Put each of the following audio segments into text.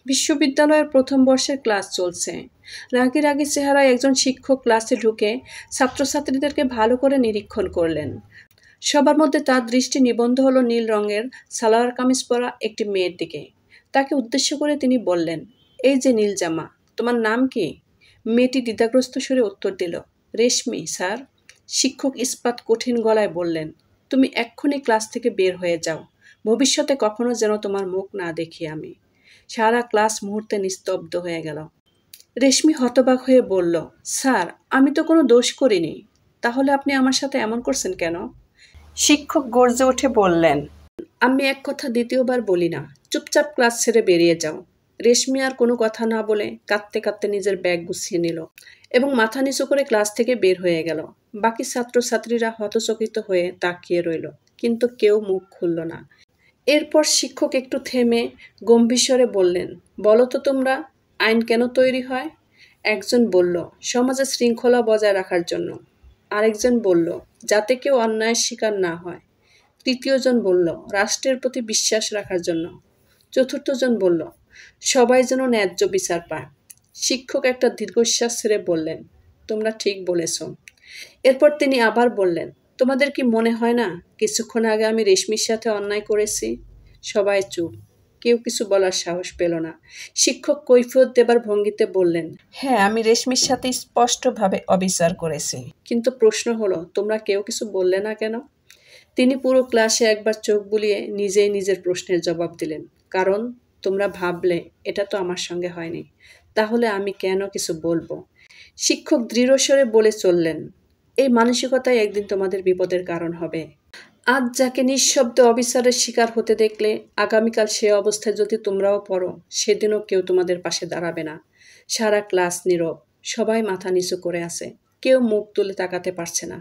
বিশ্ববিদ্যালয়ের প্রথম বর্ষের ক্লাস চলছে। রাগী রাগী চেহারায় একজন শিক্ষক ক্লাসে ঢুকে ছাত্রছাত্রীদেরকে ভালো করে নিরীক্ষণ করলেন। সবার মধ্যে তার দৃষ্টি নিবদ্ধ হলো নীল রঙের সালোয়ার কামিজ পরা একটি মেয়ের দিকে। তাকে উদ্দেশ্য করে তিনি বললেন, এই যে নীল জামা, তোমার নাম কি? মেয়েটি দ্বিধাগ্রস্ত সুরে উত্তর দিল, রেশমি স্যার। শিক্ষক ইস্পাত কঠিন গলায় বললেন, তুমি এক্ষুনি ক্লাস থেকে বের হয়ে যাও। ভবিষ্যতে কখনো যেন তোমার মুখ না দেখি আমি। সারা ক্লাস মুহূর্তে নিস্তব্ধ হয়ে গেল। রেশমি হতবাক হয়ে বলল, স্যার, আমি তো কোনো দোষ করিনি। তাহলে আপনি আমার সাথে এমন করছেন কেন? শিক্ষক গর্জে উঠে বললেন, আমি এক কথা দ্বিতীয়বার বলি না। চুপচাপ ক্লাস ছেড়ে বেরিয়ে যাও। রেশমি আর কোনো কথা না বলে কাঁদতে কাঁদতে নিজের ব্যাগ গুছিয়ে নিল এবং মাথা নিচু করে ক্লাস থেকে বের হয়ে গেল। বাকি ছাত্রছাত্রীরা হতচকিত হয়ে তাকিয়ে রইল, কিন্তু কেউ মুখ খুলল না। এরপর শিক্ষক একটু থেমে গম্ভীর স্বরে বললেন, বলো তো তোমরা, আইন কেন তৈরি হয়? একজন বলল, সমাজে শৃঙ্খলা বজায় রাখার জন্য। আরেকজন বলল, যাতে কেউ অন্যায়ের শিকার না হয়। তৃতীয়জন বলল, রাষ্ট্রের প্রতি বিশ্বাস রাখার জন্য। চতুর্থজন বলল, সবাই যেন ন্যায্য বিচার পায়। শিক্ষক একটা দীর্ঘশ্বাস ছেড়ে বললেন, তোমরা ঠিক বলেছ। এরপর তিনি আবার বললেন, তোমাদের কি মনে হয় না কিছুক্ষণ আগে আমি রেশমির সাথে অন্যায় করেছি? সবাই চুপ, কেউ কিছু বলার সাহস পেল না। শিক্ষক কৈফিয়ত দেবার ভঙ্গিতে বললেন, হ্যাঁ, আমি রেশমির সাথে স্পষ্টভাবে অবিচার করেছি। কিন্তু প্রশ্ন হলো, তোমরা কেউ কিছু বললে না কেন? তিনি পুরো ক্লাসে একবার চোখ বুলিয়ে নিজেই নিজের প্রশ্নের জবাব দিলেন, কারণ তোমরা ভাবলে এটা তো আমার সঙ্গে হয়নি, তাহলে আমি কেন কিছু বলবো? শিক্ষক দৃঢ়স্বরে বলে চললেন, এই মানসিকতাই একদিন তোমাদের বিপদের কারণ হবে। আজ যাকে নিঃশব্দে অবিচারের শিকার হতে দেখলে, আগামীকাল সে অবস্থায় যদি তোমরাও পড়ো, সেদিনও কেউ তোমাদের পাশে দাঁড়াবে না। সারা ক্লাস নীরব, সবাই মাথা নিচু করে আছে, কেউ মুখ তুলে তাকাতে পারছে না।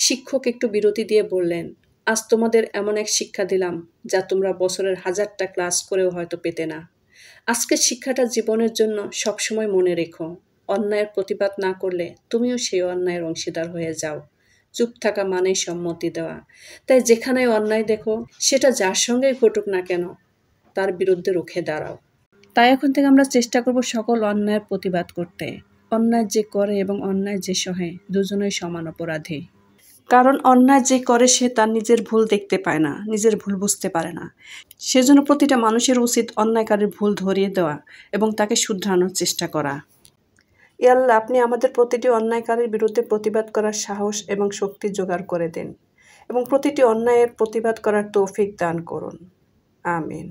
শিক্ষক একটু বিরতি দিয়ে বললেন, আজ তোমাদের এমন এক শিক্ষা দিলাম যা তোমরা বছরের 1000টা ক্লাস করেও হয়তো পেতে না। আজকের শিক্ষাটা জীবনের জন্য সবসময় মনে রেখো, অন্যায়ের প্রতিবাদ না করলে তুমিও সেই অন্যায়ের অংশীদার হয়ে যাও। চুপ থাকা মানেই সম্মতি দেওয়া। তাই যেখানে অন্যায় দেখো, সেটা যার সঙ্গেই ঘটুক না কেন, তার বিরুদ্ধে রুখে দাঁড়াও। তাই এখন থেকে আমরা চেষ্টা করব সকল অন্যায়ের প্রতিবাদ করতে। অন্যায় যে করে এবং অন্যায় যে সহে, দুজনেই সমান অপরাধী। কারণ অন্যায় যে করে সে তার নিজের ভুল দেখতে পায় না, নিজের ভুল বুঝতে পারে না। সেজন্য প্রতিটা মানুষের উচিত অন্যায়কারীর ভুল ধরিয়ে দেওয়া এবং তাকে শুধরানোর চেষ্টা করা। ইয়া আল্লাহ, আপনি আমাদের প্রতিটি অন্যায়কারীর বিরুদ্ধে প্রতিবাদ করার সাহস এবং শক্তি জোগাড় করে দিন এবং প্রতিটি অন্যায়ের প্রতিবাদ করার তৌফিক দান করুন। আমিন।